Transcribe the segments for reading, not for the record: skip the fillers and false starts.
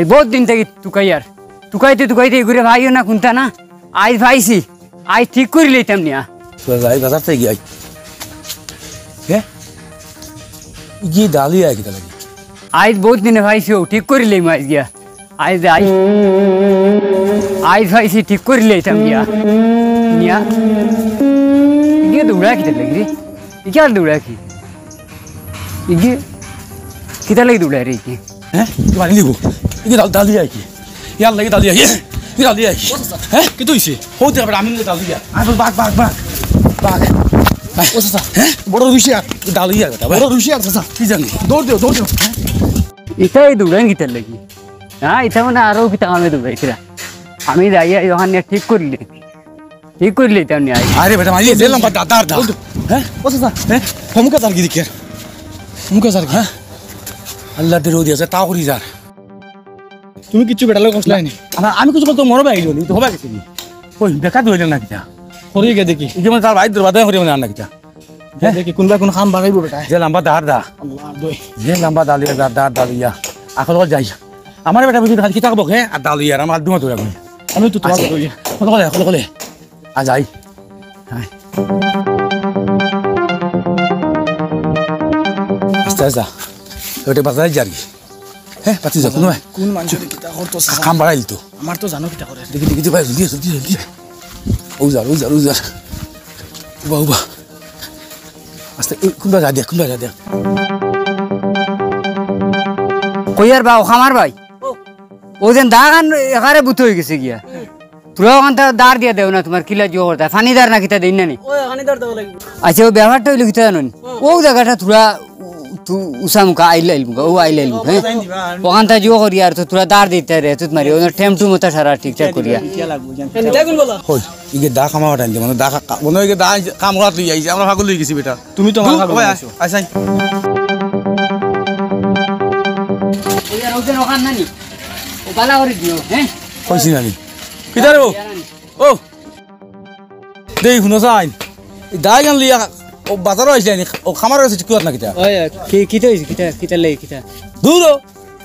আজ বহুত দিন থেকে তুকাইতে ঘুরে ভাইও না কোনটা না আজ ভাইছি আজ ঠিক করে লইতাম নিয়া বাজার থেকে গিয়ে গিয়ে ডালিয়া কি তাহলে আজ বহুত দিনে ভাইছি ও ঠিক করে লইম আজ গিয়া আজ ভাইছি ঠিক করে লইতাম গিয়া নিয়া গিয়ে দৌড়া কি লাগি রে क्या दौड़ा की ये कितना लगी दौड़ा रे ये हैं तुम्हारी नहीं वो ये डाल दिया की यार लगी डाल दिया ये डाल दिया हैं कितो इसे हो तेरा बड़ा आमिन ने डाल दिया आ भाग ओ ससा हैं बड़ा रुशिया डाल दिया बेटा बड़ा रुशिया ससा की जाने दौड़ दो इतना ही दौड़ा कितना लगी हां इतना मने आरो कितना में दौड़ा इतना আমি যাইয়া যখন ঠিক করলি তেমনি আরে বেটা মারি দে লম্বা দাদার দা হ্যাঁ ও সাসা হ্যাঁ মুখে জার কি দেখি মুখে জার হ্যাঁ আল্লাহ দে রোদি আছে তাও করি যার তুমি কিছু বেটা লোক কসলাই নি আমি কিছু তো মরবে আইলো নি তো হবে কিছু ওই দেখা দইল না কিটা করি গে দেখি এই যে তার ভাই দরবাদা করি না না কিটা হ্যাঁ দেখি কোনবা কোন কাম বাগাইবো বেটা যে লম্বা দার দা আল্লাহ দই যে লম্বা দালিয়া দার দালিয়া আকল যাই আমার বেটা বুঝি খালি কিটা কব হে আর দালিয়া আমার দুমা তোরা আমি তো তোমার কই আজ আই আস্তে আস্তে ওটা বাজারে যাবি হ্যাঁ পাতি যা কোন মানুষ কাম বাড়াইল তো আমার তো জানো কিটা করে দেখি ভাই জলদি ওজার উবা আস্তে কোনবা যা দে কইয়ার বা খামার ভাই ও যেন দাগান এখারে বুত হয়ে গেছে গিয়া তোরা ওখানটা দাঁড় দিয়ে দেও না তোমার কিলা জো করতে ফানিদার না কিতা দেই না নি আচ্ছা ও ব্যবহারটা হইলো কিতা জানো ও জায়গাটা তোরা উসামুকা আইলাইলমুকা ও আইলাইলমু হ্যাঁ ওখানটা জো করি আর তো তোরা দাঁড় দিতে রে তুই মারি ও টেমটু মতো সারা ঠিকঠাক করিয়া হই ইগে দা খামা টাইম দে মানে দা মনে হয় দা কাম করা তুই আইছি আমরা পাগল হই গেছি বেটা তুমি তো আমার পাগল আইছো আইছাই ওই আর ওখানে ওখান নানি ও বালা করে দিও হ্যাঁ কইছি নানি কিদারে ও দেই শুনো চাই দাই গান লিয়া ও বাজার আইছে নি ও খামার আছে কি না কিটা ওই কিটা হইছে কিটা লই কিটা দূর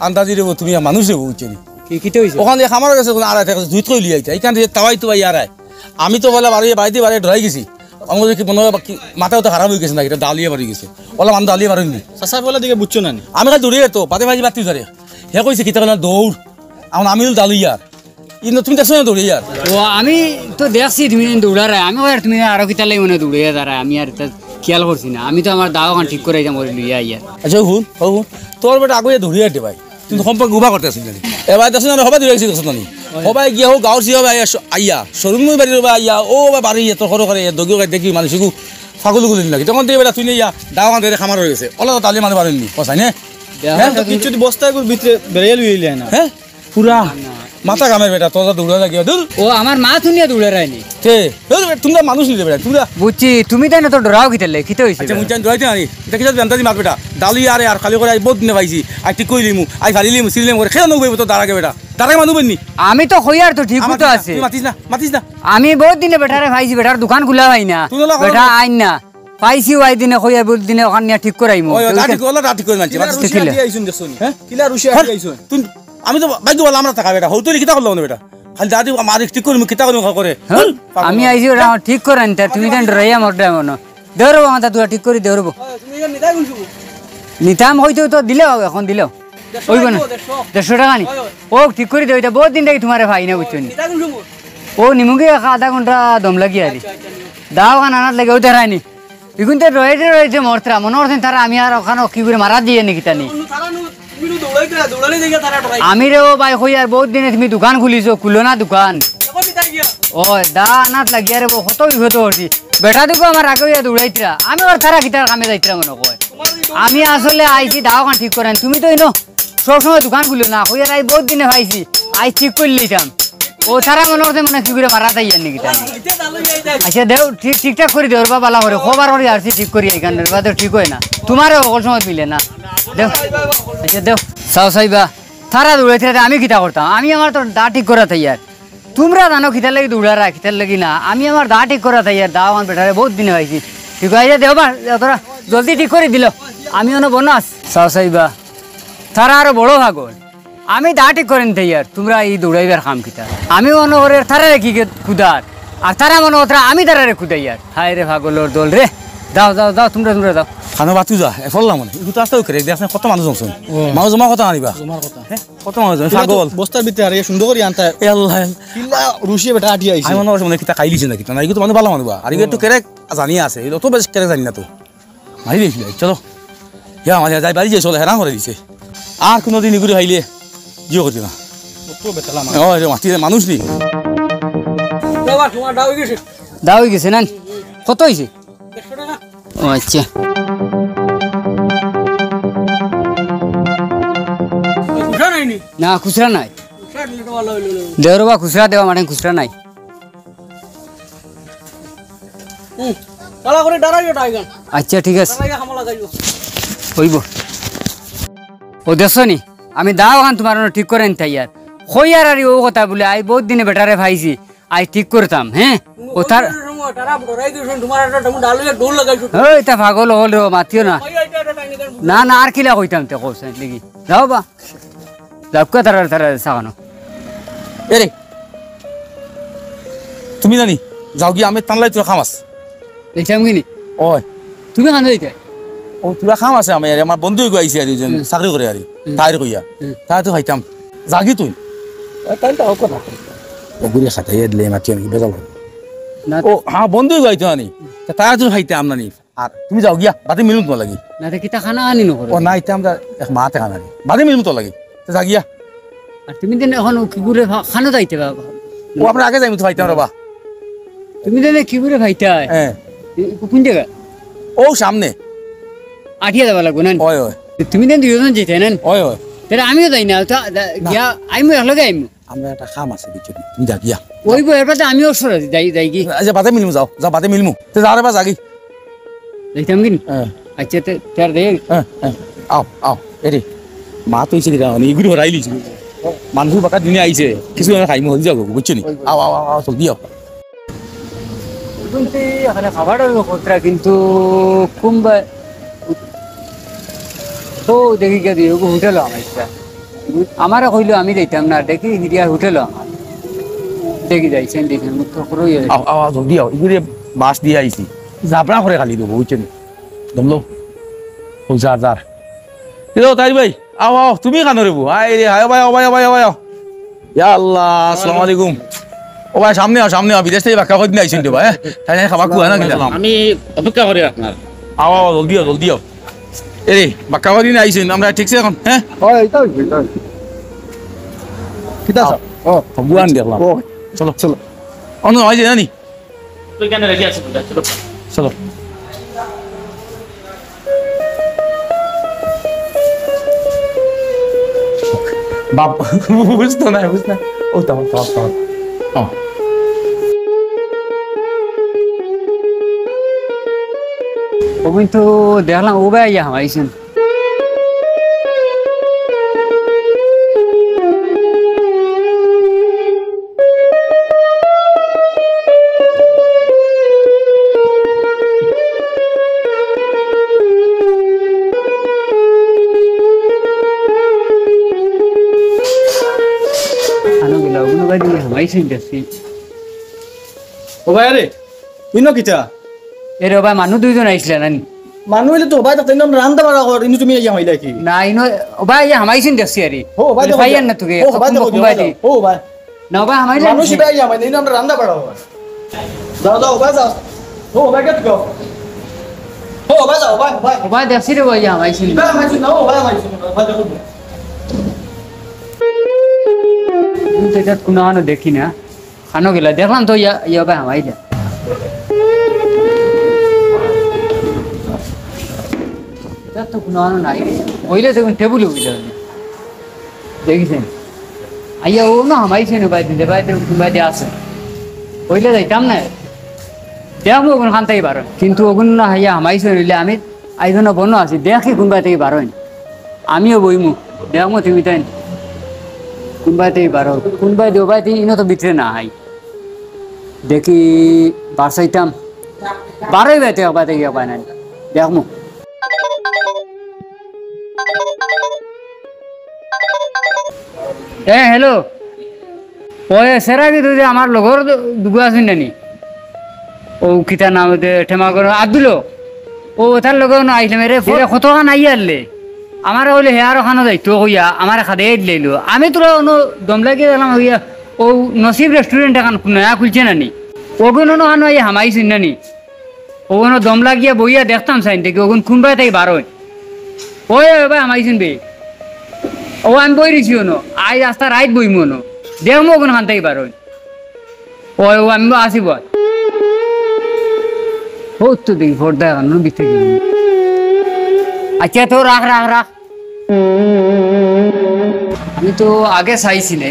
আন্দাজি রে তুমি মানুষ রে বুঝছেনি কিটা হইছে ওখানে খামার আছে আড়াই থেকে দুই কই লিয়া আইতা এইখান থেকে তাওয়াই তো ভাই আড়াই আমি তো বলে বাড়িতে ডরাই গেছি আমাদের কি মনে মাথাও তো খারাপ হয়ে গেছে না এটা ডালিয়ে মারি গেছে ওলা মান ডালিয়ে মারিনি চাচা বলা দিকে বুঝছো না আমি কাল দৌড়িয়ে তো পাতে ভাজি বাতি ধরে হে কইছে কিতা না দৌড় এখন আমি ডালিয়ার ইনো তুমি দেখছো না দৌড়িয়ার ও আমি তো দেখছি তুমি দৌড়ার আমি আর তুমি আরো কিতা লাই মনে দৌড়িয়া দাঁড়া আমি আর খেয়াল করছি না আমি তো আমার দাওয়ান ঠিক করে যাম লইয়া ইয়ার আচ্ছা হুন তোর বেটা আগুয়ে ধরিয়া দে ভাই তুমি সম্পর্ক উভা করতে আসিস জানি এবার দেখছো না হবা দিয়েছি দেখছো না হবাই গিয়া হোক গাঁৱৰ সিয়া আইয়া শোরুম বাড়ি আইয়া ও বাড়ি তো সরো করে দগিও দেখি মানুষকু ফাগুলো গুলি লাগে তখন দিয়ে বেটা তুই ইয়া দাওয়ান ধরে খামার হয়ে গেছে ওলা তালি মারতে পারেননি কসাই না কিছু বস্তায় ভিতরে বেরিয়ে লইলে না হ্যাঁ পুরা মাথা কামের বেটা তোরা দৌড়া লাগিয়া দূর ও আমার মা তুনিয়া দৌড়া রাইনি তে তোমরা মানুষ নিলে বেটা তোমরা বুঝছি তুমি তাই না তো ডরাও কিতা লে কিতা হইছে আচ্ছা মুই জান ডরাইতে আনি দেখি যা জানতাছি মার বেটা ডালি আরে আর খালি করে আই বহুত দিনে পাইছি আই ঠিক কইলিমু আই ফালিলিমু সিলিম করে খেলা নগইব তো দাঁড়াকে বেটা দাঁড়াকে মানু বন্নি আমি তো কইয়ার তো ঠিক তো আছে মাতিস না আমি বহুত দিনে বেটারে ভাইছি বেটার দোকান খোলা হয় না বেটা আইন না পাইছি ওই দিনে কইয়া বল দিনে ওখানে ঠিক করাইমু ওই রাতি কইলা রাতি কই মানছি মাতিস আইছুন দেখছনি হ্যাঁ কিলা রুশি আইছুন তুই আমি তো বাইক বলা আমরা টাকা বেটা হইতো কিতা করলো না বেটা খালি দাদি আমার ঠিক করব কিতা করব করে আমি আইছি ওরা ঠিক করান তা তুমি কেন রইয়া মরডা মনো দেরব আমাটা তুই ঠিক করে দেরব তুমি নিতাই গুনছু নিতাম হইতো তো দিলেও এখন দিলেও ওইব না 150 টাকা নি ও ঠিক করে দেও এটা বহুত দিন থেকে তোমারে ভাই না বুঝছনি ও নিমুকে আধা ঘন্টা দম লাগি আরি দাও খান আনাত লাগে ওটা রাইনি এখন তো রয়েছে মরতরা মনে হচ্ছে তারা আমি আর ওখানে কি করে মারা দিয়ে নাকি তানি আমি রে ও ভাই কই আর বহুত দিনে তুমি দোকান খুলিছো খুলো না দোকান ও দা আনাত লাগিয়া রে কত বিপদ হচ্ছি বেটা দুকো আমার আগে দৌড়াইতরা আমি আর তারা কিতার কামে যাইতরা মনে কয় আমি আসলে আইছি দাও খান ঠিক করেন তুমি তো ইনো সবসময় দোকান খুলো না কই আর আই বহুত দিনে ভাইছি আই ঠিক করে লইতাম ও তারা মনে হচ্ছে মানে কি করে মারা তাই নাকি তানি আচ্ছা দেও ঠিকঠাক করে দেও বাবা বালা করে খবর করে আসছি ঠিক করি এখানে বাদে ঠিক হয় না তোমারও সকল সময় মিলে না দেও আচ্ছা দেও সাও সাইবা তারা দৌড়াইতে আমি কিতা করতাম আমি আমার তো দা ঠিক করা তাইয়ার তোমরা জানো খিতার লাগি দৌড়ারা খিতার লাগি না আমি আমার দা ঠিক করা তাইয়ার দা আমার বেটারে বহুত দিনে হয়েছি ঠিক আছে দেও বা তোরা জলদি ঠিক করে দিল আমি অন বনাস সাও সাইবা তারা আরো বড় ভাগল আমি দা ঠিক করেন তাই আর তোমরা এই দৌড়াইবার কাম কিতা আমি মনে করে তারারে কি কুদার আর তারা মনে কথা আমি তারারে কুদাই আর হায় রে পাগলর দল রে যাও যাও যাও তোমরা তোমরা যাও খানো বাতু যা এফললাম মানে এগুলো তো আসতে করে দেখছেন কত মানুষ জমছেন মানুষ জমা কত আনিবা তোমার কথা কত মানুষ পাগল বস্তার ভিতরে আর সুন্দর করে আনতা এ আল্লাহ কিলা রুশিয়ে বেটা আটি আইছে আমি মনে করছি মানে কিতা খাইলিছে নাকি না এগুলো তো মানুষ ভালো মানুষ আর এগুলো একটু কেরেক জানিয়ে আছে এগুলো তো বেশ কেরেক জানি না তো মারি দিয়েছিল চলো ইয়া মাঝে যাই বাড়ি যে চলো হেরান করে দিছে আর কোনো দিন এগুলো খাইলে জিও করছি না তো বেটালা ও মাটি মানুষ নেই বাবা তোমার দাও গেছে দাও হয়ে গেছে না কত হয়েছে 100 টাকা ও আচ্ছা খুশা নাইনি না খুচরা নাই খুশা দিলে তো ভালো হইলো দেওর বা খুচরা দেওয়া মানে খুচরা নাই কালা করে দাঁড়াইও টাইগান আচ্ছা ঠিক আছে দাঁড়াইয়া হামলা যাইও হইব ও দেখছো নি আমি দাও খান তোমার ঠিক করেন তাই আর হইয়ার আর ও কথা বলে আই বহুত দিনে বেটারে ভাইছি আই ঠিক করতাম হ্যাঁ ও তার তারা ডরাই গেছন তোমার একটা তুমি ডালুয়ে ডোল লাগাইছো ওই তা পাগল হল রে মাতিও না না না আর কিলা কইতাম তে কইছেন লাগি যাও বা যাবকা তারা তারা সাগানো এরে তুমি জানি যাও গিয়ে আমি টানলাই তোর খাম আছে দেখলাম কি নি ওই তুমি খান যাইতে ও তোরা খাম আছে আমার বন্ধু আইছে আর দুজন চাকরি করে আর তাই কইয়া তাই তো খাইতাম জাগি তুই তাই তো কথা ওগুলি খাতাই দিলে মাতি আমি বেজাল না ও হ্যাঁ বন্ধু গাইতো আনি তাই তো খাইতাম না নি আর তুমি যাও গিয়া বাদে মিলুন তো লাগি না তে কিতা খানা আনি নকরে ও না ইতে আমরা এক মাতে খানা নি বাদে মিলুন তো লাগি তো যা গিয়া আর তুমি দেন এখন কি করে খানো যাইতে বাবা ও আমরা আগে যাইমু তো খাইতাম রে বা তুমি দেন কি করে ভাইতা হ্যাঁ কোন জায়গা ও সামনে আঠিয়া যাবা লাগবে না ওই ওই তুমি দেন দুজন যেতে না ওই ওই তাহলে আমিও যাই না তা গিয়া আইমু একলগে আইমু আমরা একটা খাম আছে কিছু তুমি যা গিয়া ওই বইয়ের পাতে আমিও সরে যাই যাই কি আচ্ছা বাদে মিলমু যাও যা বাদে মিলমু তো যা রে বা জাগি যাইতাম কি হ্যাঁ আচ্ছা তার দে হ্যাঁ আও আও এরে মা তো ইছে দিরা নি ইগুরি হরাইলি মানুষ বাকা দিনে আইছে কিছু না খাইমু হই যাবো বুঝছো নি আও আও আও জলদি আও তুমি এখানে খাবার খতরা কিন্তু কুম্বা তো দেখি কে দিও হোটেল আমারে কইলো আমি যাইতাম না দেখি হিরিয়া হোটেল আমার দেখি যাইছেন দেখেন মুখ তো করই আও আও জলদি আও ইগুরি বাস দিয়ে আইছি জাবরা করে খালি দেবো বুঝছো নি দমলো ও যার যার এলো তাই ভাই আও আও তুমি কানো রে বউ আই রে আয় ভাই আও ভাই আও ভাই আও ভাই ইয়া আল্লাহ আসসালামু আলাইকুম ও ভাই সামনে আও বিদেশ থেকে বাক্কা কই দিন আইছেন তো ভাই তাই খাবার কুয়া না গেলাম আমি অপেক্ষা করি আপনার আও আও জলদি আও এরে বাক্কা কই দিন আইছেন আমরা ঠিকছে এখন হ্যাঁ ওই তো কিতা ও ভগবান দেখলাম চলো চলো অন্য হয় যে জানি তুই কেন রেখে আছিস চলো বাপ বুঝতো না ও তাও ও কিন্তু দেখলাম ও ভাই আইছেন ও ভাই আরে ইনো কিতা এরে ভাই মানুষ দুইজন আইছিলেন নানি মানুহ হইলে তো ভাই তাতে আমরা রান্দা বাড়া কর ইনো তুমি ইয়া হইলা কি না ইনো ভাই হামাইছেন দেখছি আরে ও ভাই দেখো ভাইয়ান না তোকে ও ভাই দেখো ও ভাই না ভাই হামাইলেন মানুষ ভাই ইয়া মানে ইনো আমরা রান্দা বাড়া কর যাও ভাই যাও ও ভাই গেট গো ও ভাই যাও ভাই ভাই দেখছি রে ভাই হামাইছেন ভাই মাইছি না ও ভাই মাইছি ভাই দেখো তো এটা কোনো আনো দেখি না খানো গেলা দেখলাম তো ইয়া ভাই হামাইলে তো কোনো আনো নাই হইলে দেখুন টেবুল হইলে দেখিছেন আইয়া ও না হামাইছে না ভাই দিলে ভাই ভাই দিয়ে আছে হইলে যাইতাম না দেখবো ওগুন খান থেকে বারো কিন্তু ওগুন না হাইয়া হামাইছে নিলে আমি আইজনে বনো আছি দেখি কোনবা থেকে বারোই আমিও বইমু দেখবো তুমি তাই কোনবা থেকে বারো কোনবা দেওবাই থেকে ইনো তো ভিতরে না হাই দেখি বারসাইতাম বারোই বাইতে একবার থেকে পাই না দেখমু হেল্ল' ওই সেরা কি তুই আমার লগর দুগু আছেন নানি ও কিতা নাম ঠেমাগর আব্দুল ও তার লগে আইলাম রে ফিরে কতখান আই আনলে আমার হলে হেয়ার ওখানে যাইতো হইয়া আমার খাদে দিল আমি তোরা দম লাগিয়ে দিলাম হইয়া ও নসিব রেস্টুরেন্ট এখন নয়া খুলছে নানি ওগুন ওখানে আই হামাইছেন নানি ওগুন দম লাগিয়া বইয়া দেখতাম সাইন থেকে ওগুন কোনবাই তাই বারোয় ওই ভাই হামাইছেন বে ও আমি বই দিছি ওনো আই রাস্তা রাইট বইমু ওনো দেখমো ওগুন খান তাই বারোয় ওই ও আমি আসিব ও তো দেখি ফোরদা এখন বিতে আচ্ছা তো রাখ রাখ রাখ আমি তো আগে চাইছি না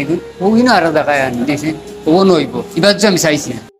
ওই না আরো দেখায় আনি দিয়েছি ও নইব এবার আমি চাইছি না